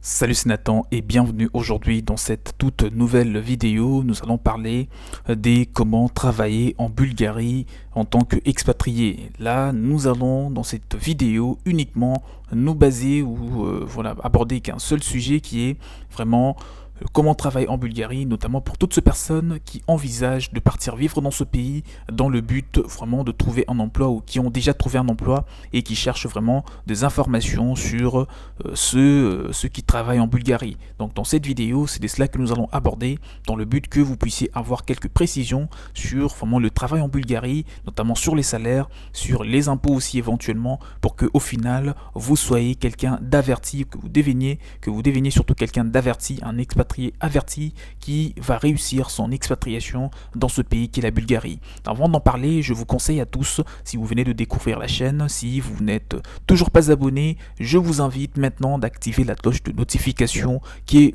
Salut, c'est Nathan et bienvenue aujourd'hui dans cette toute nouvelle vidéo. Nous allons parler des comment travailler en Bulgarie en tant qu'expatrié. Là, nous allons dans cette vidéo uniquement nous baser ou aborder qu'un seul sujet qui est vraiment comment travailler en Bulgarie, notamment pour toutes ces personnes qui envisagent de partir vivre dans ce pays dans le but vraiment de trouver un emploi ou qui ont déjà trouvé un emploi et qui cherchent vraiment des informations sur ceux qui travaillent en Bulgarie. Donc dans cette vidéo, c'est de cela que nous allons aborder dans le but que vous puissiez avoir quelques précisions sur vraiment le travail en Bulgarie, notamment sur les salaires, sur les impôts aussi éventuellement, pour que au final vous soyez quelqu'un d'averti, que vous deveniez surtout quelqu'un d'averti, un expatrié averti qui va réussir son expatriation dans ce pays qui est la Bulgarie. Avant d'en parler, je vous conseille à tous, si vous venez de découvrir la chaîne, si vous n'êtes toujours pas abonné, je vous invite maintenant d'activer la cloche de notification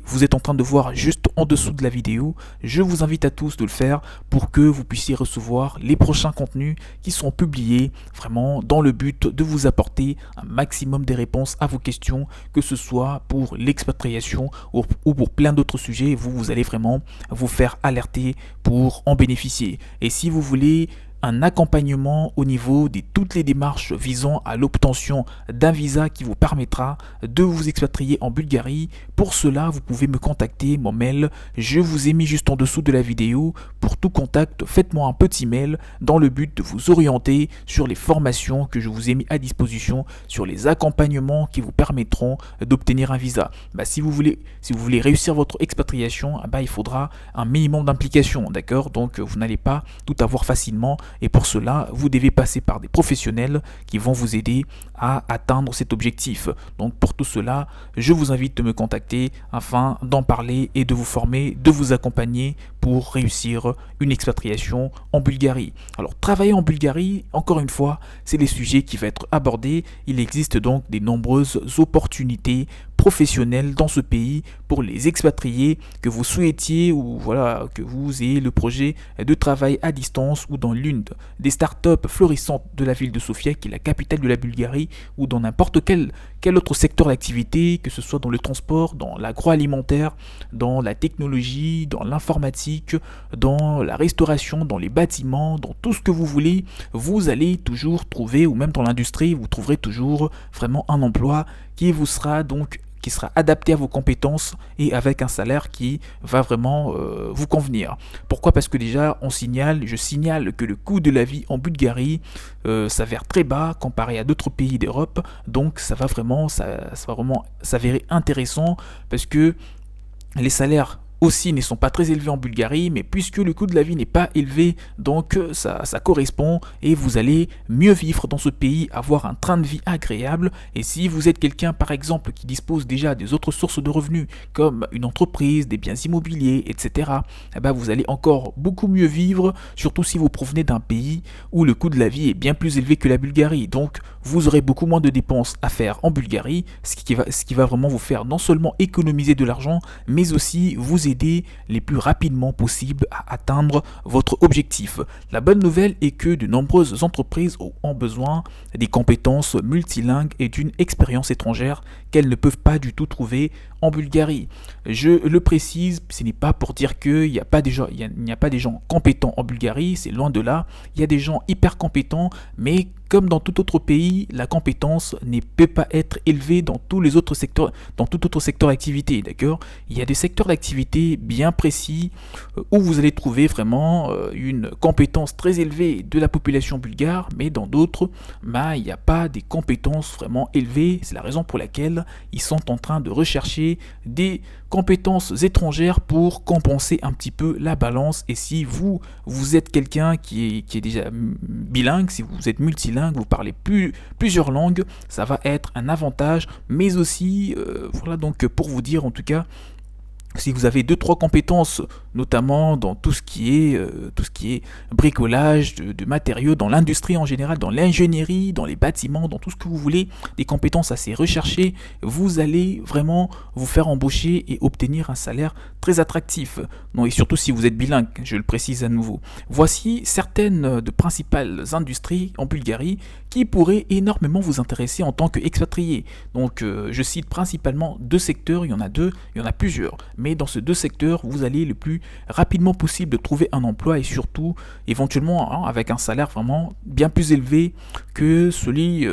vous êtes en train de voir juste en dessous de la vidéo. Je vous invite à tous de le faire pour que vous puissiez recevoir les prochains contenus qui seront publiés vraiment dans le but de vous apporter un maximum des réponses à vos questions, que ce soit pour l'expatriation ou pour plein d'autres sujets. Vous allez vraiment vous faire alerter pour en bénéficier. Et si vous voulez un accompagnement au niveau de toutes les démarches visant à l'obtention d'un visa qui vous permettra de vous expatrier en Bulgarie. Pour cela, vous pouvez me contacter, mon mail, je vous ai mis juste en dessous de la vidéo. Pour tout contact, faites-moi un petit mail dans le but de vous orienter sur les formations que je vous ai mis à disposition, sur les accompagnements qui vous permettront d'obtenir un visa. Si vous voulez réussir votre expatriation, il faudra un minimum d'implication, d'accord? Donc vous n'allez pas tout avoir facilement. Et pour cela, vous devez passer par des professionnels qui vont vous aider à atteindre cet objectif. Donc pour tout cela, je vous invite de me contacter afin d'en parler et de vous former, de vous accompagner pour réussir une expatriation en Bulgarie. Alors travailler en Bulgarie, encore une fois, c'est les sujets qui vont être abordés. Il existe donc de nombreuses opportunités professionnels dans ce pays pour les expatriés, que vous souhaitiez ou que vous ayez le projet de travail à distance ou dans l'une des startups florissantes de la ville de Sofia, qui est la capitale de la Bulgarie, ou dans n'importe quel autre secteur d'activité, que ce soit dans le transport, dans l'agroalimentaire, dans la technologie, dans l'informatique, dans la restauration, dans les bâtiments, dans tout ce que vous voulez, vous allez toujours trouver, ou même dans l'industrie, vous trouverez toujours vraiment un emploi qui sera adapté à vos compétences et avec un salaire qui va vraiment vous convenir. Pourquoi? Parce que déjà, je signale que le coût de la vie en Bulgarie s'avère très bas comparé à d'autres pays d'Europe. Donc ça va vraiment s'avérer intéressant parce que les salaires aussi ne sont pas très élevés en Bulgarie, mais puisque le coût de la vie n'est pas élevé, donc ça correspond et vous allez mieux vivre dans ce pays, avoir un train de vie agréable. Et si vous êtes quelqu'un par exemple qui dispose déjà des autres sources de revenus comme une entreprise, des biens immobiliers, etc., vous allez encore beaucoup mieux vivre, surtout si vous provenez d'un pays où le coût de la vie est bien plus élevé que la Bulgarie. Donc vous aurez beaucoup moins de dépenses à faire en Bulgarie, ce qui va vraiment vous faire non seulement économiser de l'argent, mais aussi vous aider les plus rapidement possible à atteindre votre objectif. La bonne nouvelle est que de nombreuses entreprises ont besoin des compétences multilingues et d'une expérience étrangère qu'elles ne peuvent pas du tout trouver en Bulgarie. Je le précise, ce n'est pas pour dire qu'il n'y a pas des gens compétents en Bulgarie, c'est loin de là. Il y a des gens hyper compétents, mais comme dans tout autre pays, la compétence ne peut pas être élevée dans tous les autres secteurs, dans tout autre secteur d'activité, d'accord? Il y a des secteurs d'activité bien précis où vous allez trouver vraiment une compétence très élevée de la population bulgare, mais dans d'autres, il n'y a pas des compétences vraiment élevées. C'est la raison pour laquelle ils sont en train de rechercher des compétences étrangères pour compenser un petit peu la balance. Et si vous êtes quelqu'un qui est déjà bilingue, si vous êtes multilingue, vous parlez plusieurs langues, ça va être un avantage. Mais aussi, donc pour vous dire en tout cas, Si vous avez deux trois compétences, notamment dans tout ce qui est bricolage de matériaux, dans l'industrie en général, dans l'ingénierie, dans les bâtiments, dans tout ce que vous voulez, des compétences assez recherchées, vous allez vraiment vous faire embaucher et obtenir un salaire très attractif. Non, et surtout si vous êtes bilingue, je le précise à nouveau. Voici certaines de principales industries en Bulgarie qui pourraient énormément vous intéresser en tant qu'expatrié. Donc je cite principalement deux secteurs, il y en a deux, il y en a plusieurs. Mais dans ces deux secteurs, vous allez le plus rapidement possible de trouver un emploi et surtout, éventuellement, avec un salaire vraiment bien plus élevé que celui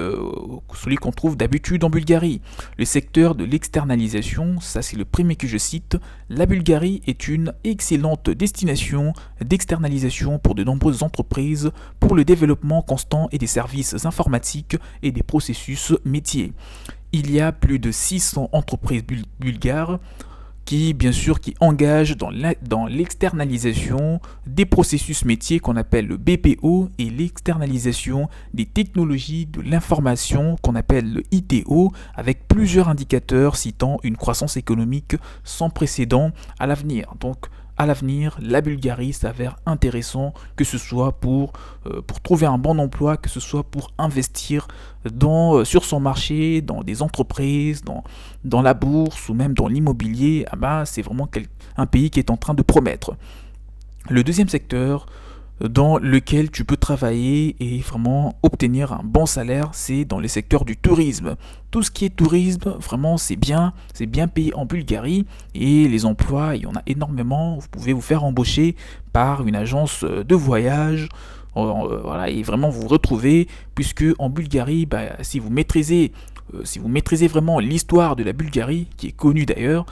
qu'on trouve d'habitude en Bulgarie. Le secteur de l'externalisation, ça c'est le premier que je cite. La Bulgarie est une excellente destination d'externalisation pour de nombreuses entreprises pour le développement constant et des services informatiques et des processus métiers. Il y a plus de 600 entreprises bulgares bien sûr, qui engage dans l'externalisation des processus métiers qu'on appelle le BPO et l'externalisation des technologies de l'information qu'on appelle le ITO, avec plusieurs indicateurs citant une croissance économique sans précédent à l'avenir. Donc, à l'avenir, la Bulgarie s'avère intéressant, que ce soit pour trouver un bon emploi, que ce soit pour investir sur son marché, dans des entreprises, dans la bourse ou même dans l'immobilier. Ah bah, c'est vraiment un pays qui est en train de promettre. Le deuxième secteur dans lequel tu peux travailler et vraiment obtenir un bon salaire, c'est dans les secteurs du tourisme. Tout ce qui est tourisme, vraiment c'est bien payé en Bulgarie et les emplois, il y en a énormément. Vous pouvez vous faire embaucher par une agence de voyage. Voilà, et vraiment vous retrouvez, puisque en Bulgarie, si vous maîtrisez vraiment l'histoire de la Bulgarie, qui est connue d'ailleurs,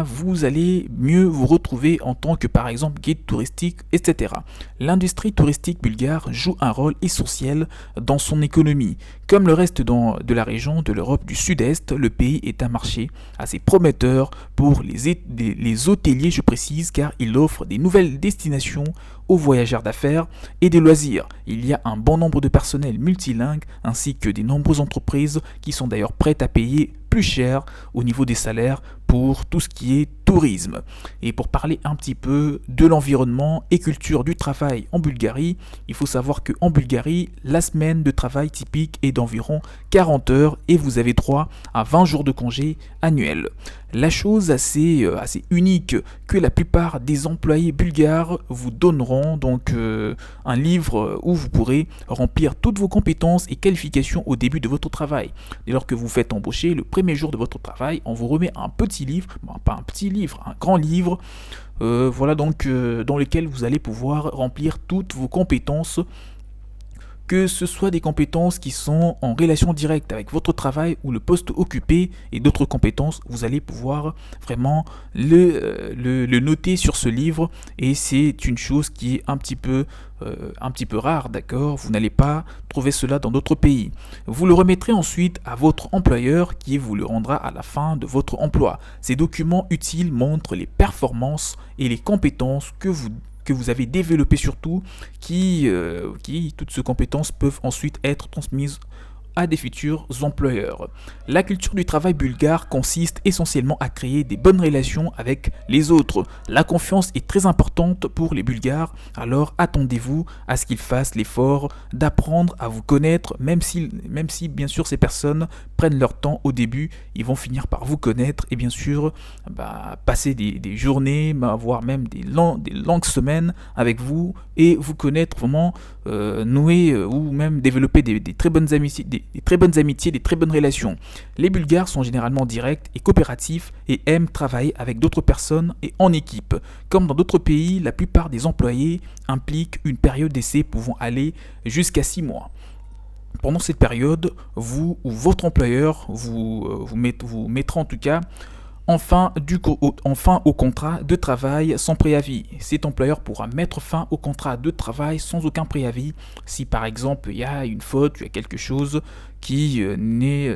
vous allez mieux vous retrouver en tant que par exemple guide touristique, etc. L'industrie touristique bulgare joue un rôle essentiel dans son économie. Comme le reste de la région de l'Europe du Sud-Est, le pays est un marché assez prometteur pour les hôteliers, je précise, car il offre des nouvelles destinations aux voyageurs d'affaires et des loisirs. Il y a un bon nombre de personnels multilingues ainsi que des nombreuses entreprises qui sont d'ailleurs prêtes à payer plus cher au niveau des salaires pour tout ce qui est tourisme. Et pour parler un petit peu de l'environnement et culture du travail en Bulgarie, il faut savoir qu'en Bulgarie, la semaine de travail typique est d'environ 40 heures et vous avez droit à 20 jours de congé annuels. La chose assez unique que la plupart des employés bulgares vous donneront donc un livre où vous pourrez remplir toutes vos compétences et qualifications au début de votre travail. Dès lors que vous faites embaucher, le premier jour de votre travail, on vous remet un petit livre, pas un petit livre, un grand livre, dans lequel vous allez pouvoir remplir toutes vos compétences, que ce soit des compétences qui sont en relation directe avec votre travail ou le poste occupé et d'autres compétences, vous allez pouvoir vraiment le noter sur ce livre et c'est une chose qui est un petit peu rare, d'accord? Vous n'allez pas trouver cela dans d'autres pays. Vous le remettrez ensuite à votre employeur qui vous le rendra à la fin de votre emploi. Ces documents utiles montrent les performances et les compétences que vous avez développées surtout, qui toutes ces compétences peuvent ensuite être transmises à des futurs employeurs. La culture du travail bulgare consiste essentiellement à créer des bonnes relations avec les autres. La confiance est très importante pour les Bulgares, alors attendez-vous à ce qu'ils fassent l'effort d'apprendre à vous connaître, même si bien sûr ces personnes prennent leur temps au début, ils vont finir par vous connaître et bien sûr passer des journées, voire même des longues semaines avec vous et vous connaître vraiment, nouer ou même développer des très bonnes amitiés, des très bonnes relations. Les Bulgares sont généralement directs et coopératifs et aiment travailler avec d'autres personnes et en équipe. Comme dans d'autres pays, la plupart des employés impliquent une période d'essai pouvant aller jusqu'à 6 mois. Pendant cette période, vous ou votre employeur vous mettra en tout cas enfin au contrat de travail sans préavis. Cet employeur pourra mettre fin au contrat de travail sans aucun préavis si par exemple il y a une faute, il y a quelque chose qui ne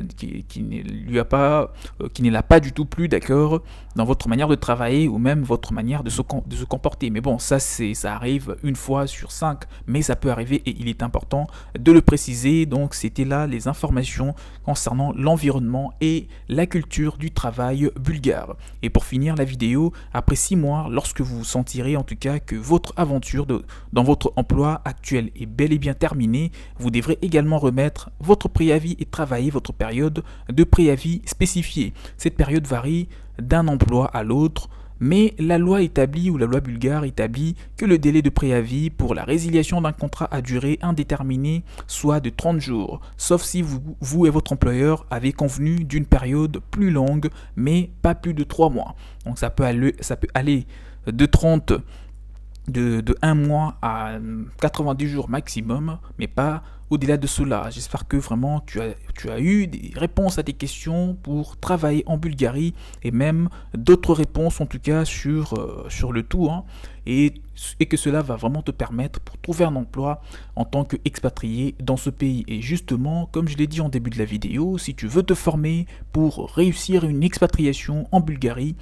l'a pas du tout plu, d'accord, dans votre manière de travailler ou même votre manière de se comporter. Mais bon, ça arrive une fois sur 5, mais ça peut arriver et il est important de le préciser. Donc c'était là les informations concernant l'environnement et la culture du travail bulgare. Et pour finir la vidéo, après 6 mois, lorsque vous sentirez en tout cas que votre aventure dans votre emploi actuel est bel et bien terminée, vous devrez également remettre votre préavis et travailler votre période de préavis spécifiée. Cette période varie d'un emploi à l'autre, mais la loi bulgare établit que le délai de préavis pour la résiliation d'un contrat à durée indéterminée soit de 30 jours, sauf si vous et votre employeur avez convenu d'une période plus longue, mais pas plus de 3 mois. Donc ça peut aller de 1 mois à 90 jours maximum, mais pas au-delà de cela. J'espère que vraiment tu as eu des réponses à tes questions pour travailler en Bulgarie et même d'autres réponses en tout cas sur le tout, hein, et que cela va vraiment te permettre pour trouver un emploi en tant qu'expatrié dans ce pays. Et justement, comme je l'ai dit en début de la vidéo, si tu veux te former pour réussir une expatriation en Bulgarie,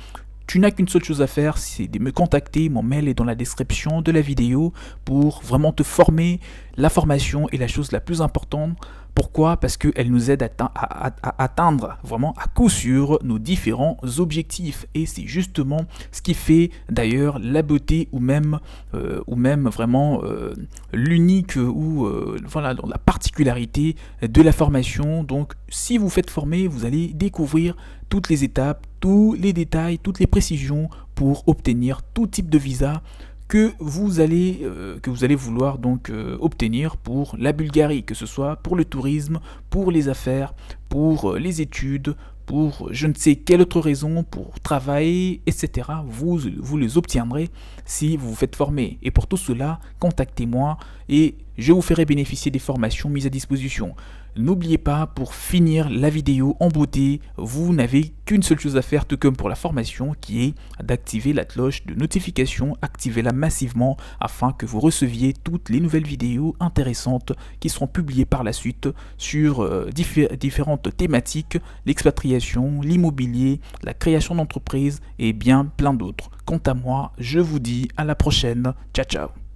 tu n'as qu'une seule chose à faire, c'est de me contacter. Mon mail est dans la description de la vidéo pour vraiment te former. La formation est la chose la plus importante. Pourquoi? Parce qu'elle nous aide à atteindre vraiment à coup sûr nos différents objectifs. Et c'est justement ce qui fait d'ailleurs la beauté ou même vraiment l'unique voilà, la particularité de la formation. Donc si vous faites former, vous allez découvrir toutes les étapes, tous les détails, toutes les précisions pour obtenir tout type de visa que vous allez vouloir donc obtenir pour la Bulgarie, que ce soit pour le tourisme, pour les affaires, pour les études, pour je ne sais quelle autre raison, pour travailler, etc. Vous les obtiendrez si vous vous faites former. Et pour tout cela, contactez-moi et je vous ferai bénéficier des formations mises à disposition. N'oubliez pas, pour finir la vidéo en beauté, vous n'avez qu'une seule chose à faire, tout comme pour la formation, qui est d'activer la cloche de notification. Activez-la massivement afin que vous receviez toutes les nouvelles vidéos intéressantes qui seront publiées par la suite sur différentes thématiques, l'expatriation, l'immobilier, la création d'entreprise et bien plein d'autres. Quant à moi, je vous dis à la prochaine. Ciao ciao.